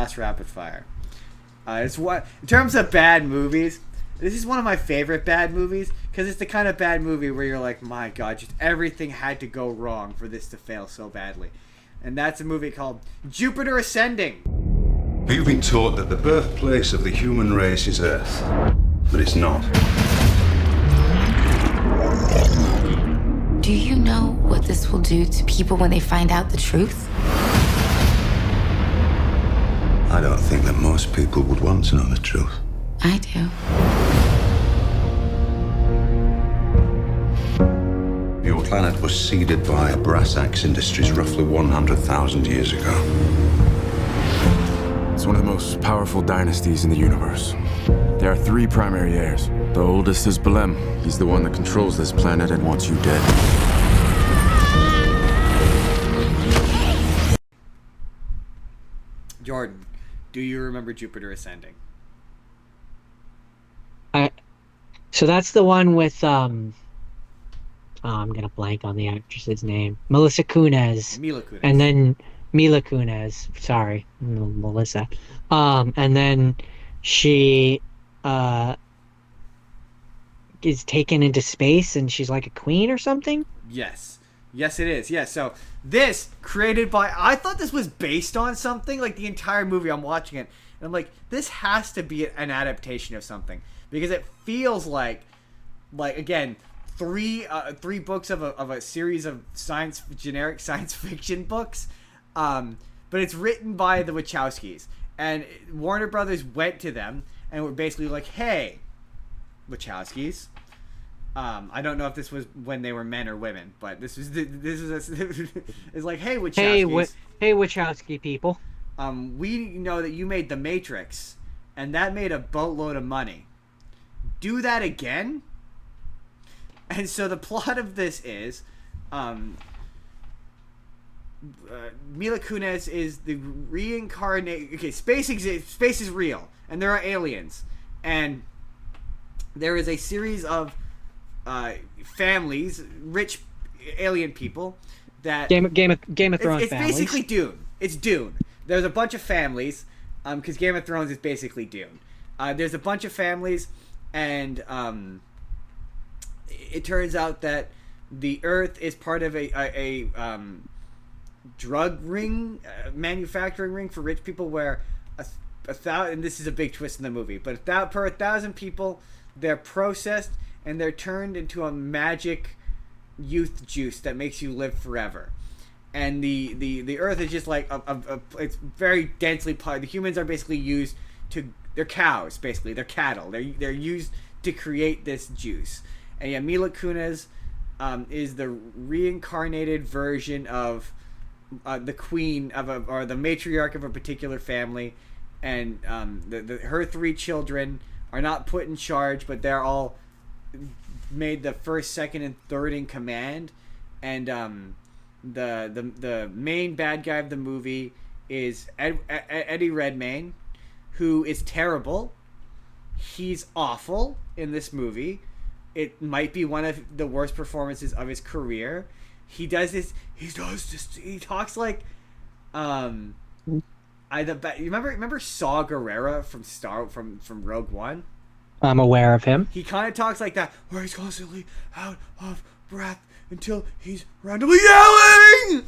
Last rapid fire. It's what in terms of bad movies. This is one of my favorite bad movies because it's the kind of bad movie where you're like, my God, just everything had to go wrong for this to fail so badly. And that's a movie called Jupiter Ascending. You've been taught that the birthplace of the human race is Earth, but it's not. Do you know what this will do to people when they find out the truth? I don't think that most people would want to know the truth. I do. Your planet was seeded by brass axe industries roughly 100,000 years ago. It's one of the most powerful dynasties in the universe. There are 3 primary heirs. The oldest is Belem. He's the one that controls this planet and wants you dead. Jordan, do you remember Jupiter Ascending? So that's the one with I'm gonna blank on the actress's name. Mila Kunis. And then Mila Kunis. Sorry, Melissa. And then she is taken into space and she's like a queen or something. Yes, it is. Yes. So this created by I thought this was based on something. Like the entire movie, I'm watching it and I'm like, this has to be an adaptation of something because it feels like again. Three books of a series of generic science fiction books, but it's written by the Wachowskis, and Warner Brothers went to them and were basically like, "Hey, Wachowskis, I don't know if this was when they were men or women, but it's like, hey, Wachowskis, hey, Wachowski people, we know that you made The Matrix, and that made a boatload of money. Do that again." And so the plot of this is, Mila Kunis is the reincarnate. Okay, space exists. Space is real, and there are aliens, and there is a series of families, rich alien people that Game of Thrones. It's basically Dune. It's Dune. There's a bunch of families, because Game of Thrones is basically Dune. There's a bunch of families, and it turns out that the Earth is part of a drug ring, manufacturing ring for rich people, where a thousand, and this is a big twist in the movie, but per 1,000 people, they're processed and they're turned into a magic youth juice that makes you live forever. And the Earth is just like it's very densely the humans are basically used to, they're cows basically, they're cattle, they're used to create this juice. And yeah, Mila Kunis is the reincarnated version of the queen of or the matriarch of a particular family, and her 3 children are not put in charge, but they're all made the first, second, and third in command. And the main bad guy of the movie is Eddie Redmayne, who is terrible. He's awful in this movie. It might be one of the worst performances of his career. He talks like you remember Saw Gerrera from Rogue One? I'm aware of him. He kind of talks like that, where he's constantly out of breath until he's randomly yelling.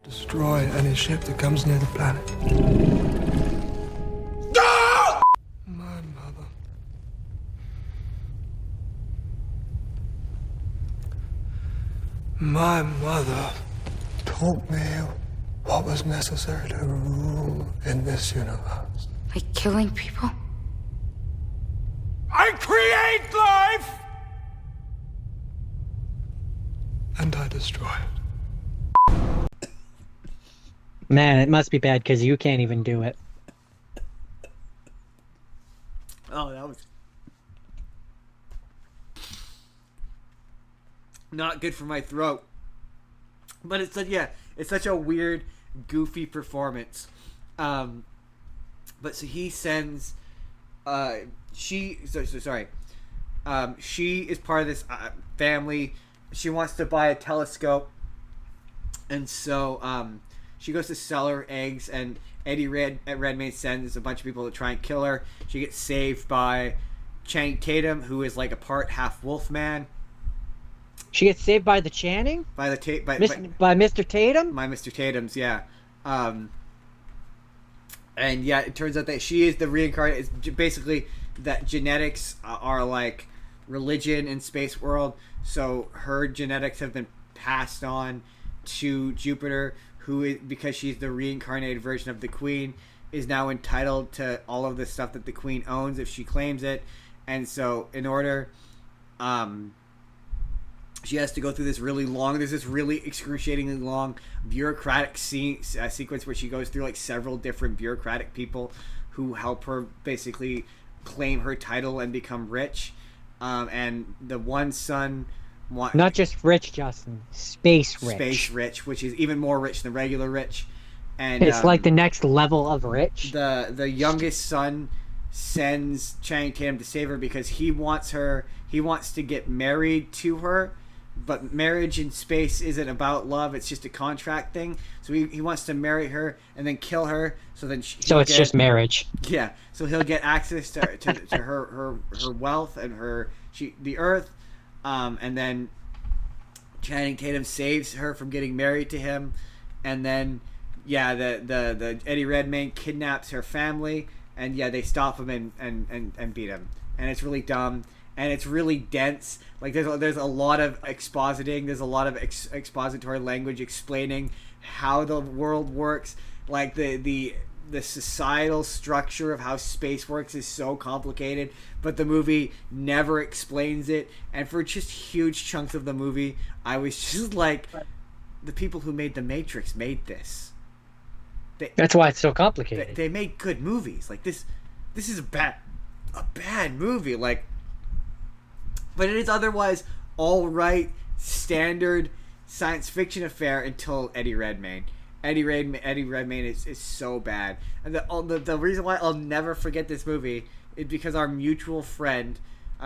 Destroy any ship that comes near the planet. No! My mother. My mother taught me what was necessary to rule in this universe. Like killing people? I create life! And I destroy it. Man, it must be bad because you can't even do it. Oh, that was not good for my throat. But it's such a weird, goofy performance. But so he sends she is part of this family. She wants to buy a telescope, and so she goes to sell her eggs, and Redmayne sends a bunch of people to try and kill her. She gets saved by Channing Tatum, who is like a part half wolf man. She gets saved by the Channing? By Mr. Tatum? by Mr. Tatum's, yeah. And yeah, it turns out that she is the reincarnated. It's basically that genetics are like religion in space world. So her genetics have been passed on to Jupiter, who is, because she's the reincarnated version of the Queen, is now entitled to all of the stuff that the Queen owns if she claims it. And so in order, she has to go through this really long, there's this really excruciatingly long bureaucratic sequence where she goes through like several different bureaucratic people who help her basically claim her title and become rich. And the one son... Not just rich, Justin. Space rich. Space rich, which is even more rich than regular rich. And it's like the next level of rich. The youngest son sends Channing Tatum to save her because he wants to get married to her, but marriage in space isn't about love, it's just a contract thing. So he wants to marry her and then kill her, so then just marriage. Yeah, so he'll get access to her wealth and the earth, and then Channing Tatum saves her from getting married to him, and then the Eddie Redmayne kidnaps her family, and they stop him and beat him, and it's really dumb. And it's really dense. Like there's a lot of expositing. There's a lot of expository language explaining how the world works. Like the societal structure of how space works is so complicated, but the movie never explains it. And for just huge chunks of the movie, I was just like, the people who made The Matrix made this. That's why it's so complicated. They made good movies. Like this is a bad movie. Like. But it is otherwise all right, standard science fiction affair until Eddie Redmayne. Eddie Redmayne is so bad, and the reason why I'll never forget this movie is because our mutual friend,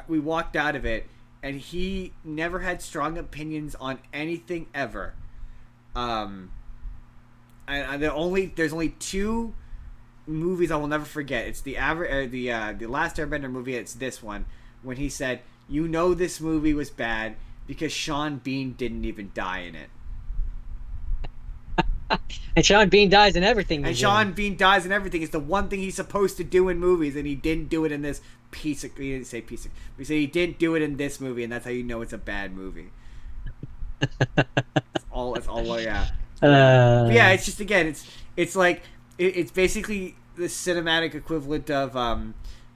we walked out of it, and he never had strong opinions on anything ever. And there's only two movies I will never forget. It's the Last Airbender movie. It's this one when he said, "You know this movie was bad because Sean Bean didn't even die in it." And Sean Bean dies in everything. And Sean Bean dies in everything. It's the one thing he's supposed to do in movies, and he didn't do it in this piece of... He didn't say piece of... He said he didn't do it in this movie, and that's how you know it's a bad movie. That's all. Yeah. Yeah, it's just, again, it's like... It's basically the cinematic equivalent of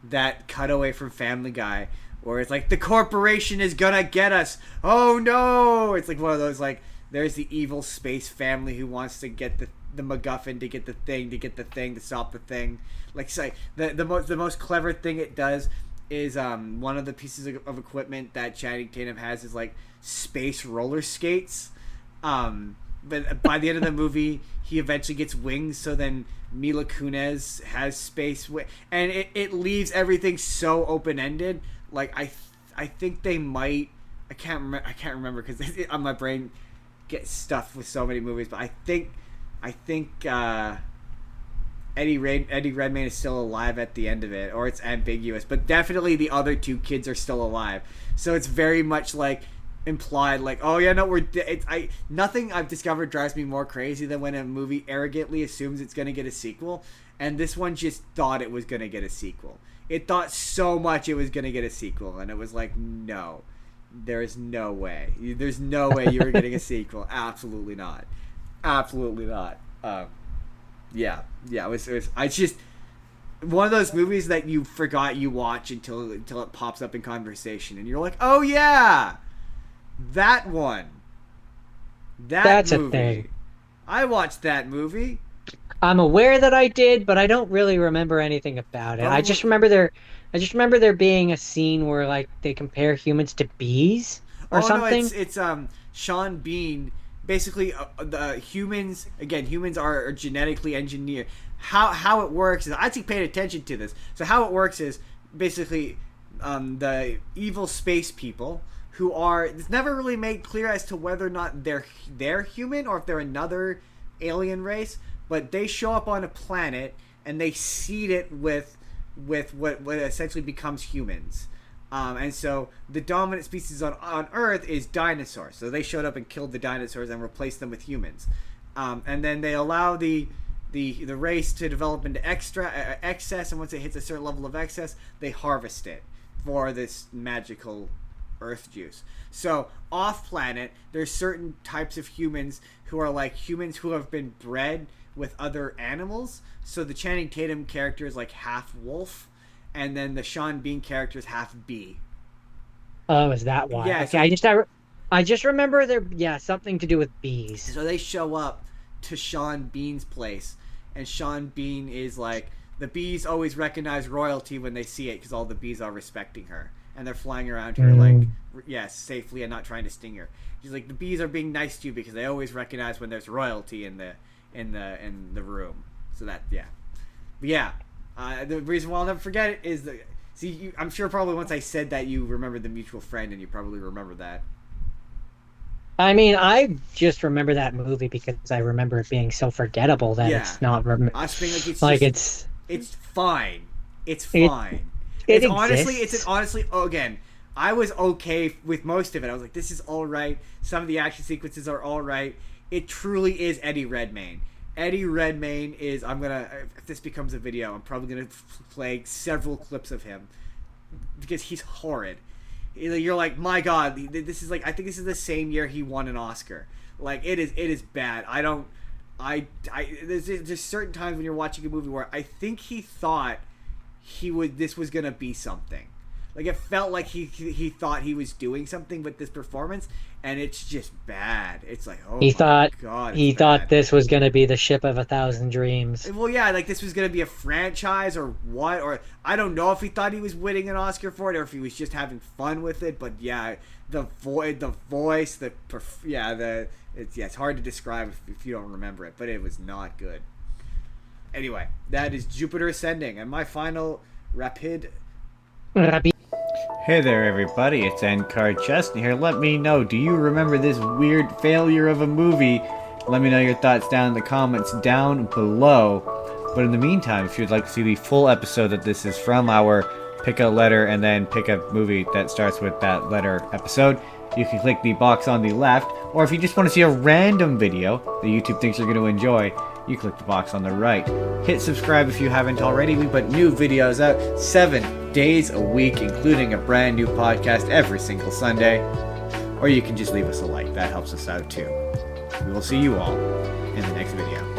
that cutaway from Family Guy, where it's like, the corporation is gonna get us. Oh no! It's like one of those, like, there's the evil space family who wants to get the MacGuffin to get the thing to stop the thing. Like, say, the most clever thing it does is one of the pieces of equipment that Channing Tatum has is like space roller skates. But by the end of the movie, he eventually gets wings, so then Mila Kunis has space and it leaves everything so open ended. Like I think they might. I can't remember because on my brain gets stuffed with so many movies. But I think Eddie Redmayne is still alive at the end of it, or it's ambiguous. But definitely the other two kids are still alive. So it's very much like implied, like, oh yeah, no, nothing I've discovered drives me more crazy than when a movie arrogantly assumes it's gonna get a sequel, and this one just thought it was gonna get a sequel. It thought so much it was gonna get a sequel, and it was like, no, there is no way. There's no way you were getting a sequel. Absolutely not. Absolutely not. Yeah. It was. I just one of those movies that you forgot you watch until it pops up in conversation, and you're like, oh yeah. That one. That's movie. A thing. I watched that movie. I'm aware that I did, but I don't really remember anything about it. I just remember there being a scene where like they compare humans to bees or something. No, it's Sean Bean. Basically, the humans are genetically engineered. How it works is I actually paid attention to this. So how it works is basically the evil space people. Who are... It's never really made clear as to whether or not they're human or if they're another alien race. but they show up on a planet and they seed it with what essentially becomes humans. And so the dominant species on Earth is dinosaurs. So they showed up and killed the dinosaurs and replaced them with humans. And then they allow the race to develop into excess, and once it hits a certain level of excess, they harvest it for this magical Earth juice. So off planet, there's certain types of humans who are like humans who have been bred with other animals. So the Channing Tatum character is like half wolf, and then the Sean Bean character is half bee. Oh, is that why? Yeah, okay, so, I just remember something to do with bees. So they show up to Sean Bean's place, and Sean Bean is like, the bees always recognize royalty when they see it because all the bees are respecting her, and they're flying around her like, yes, safely and not trying to sting her. She's like, the bees are being nice to you because they always recognize when there's royalty in the room. So that, yeah. But yeah, the reason why I'll never forget it is I'm sure probably once I said that you remember the mutual friend, and you probably remember that. I mean, I just remember that movie because I remember it being so forgettable that it's not. Us being it's fine. It's fine. It it's honestly. Oh, again, I was okay with most of it. I was like, this is all right. Some of the action sequences are all right. It truly is Eddie Redmayne. Eddie Redmayne is. If this becomes a video, I'm probably gonna play several clips of him because he's horrid. You're like, my God, this is like, I think this is the same year he won an Oscar. Like, it is bad. There's certain times when you're watching a movie where I think he thought this was gonna be something. Like, it felt like he thought he was doing something with this performance, and it's just bad. It's like, oh my God, he thought this was gonna be the Ship of a Thousand Dreams. Well, yeah, like this was gonna be a franchise or what, or I don't know if he thought he was winning an Oscar for it or if he was just having fun with it. But yeah, the voice, it's hard to describe if you don't remember it, but it was not good. Anyway, that is Jupiter Ascending, and my final rapid. Hey there, everybody, it's N-Card Chestnut here. Let me know, do you remember this weird failure of a movie? Let me know your thoughts down in the comments down below. But in the meantime, if you'd like to see the full episode that this is from, our pick a letter and then pick a movie that starts with that letter episode, you can click the box on the left. Or if you just want to see a random video that YouTube thinks you're going to enjoy, you click the box on the right. Hit subscribe if you haven't already. We put new videos out 7 days a week, including a brand new podcast every single Sunday. Or you can just leave us a like. That helps us out too. We will see you all in the next video.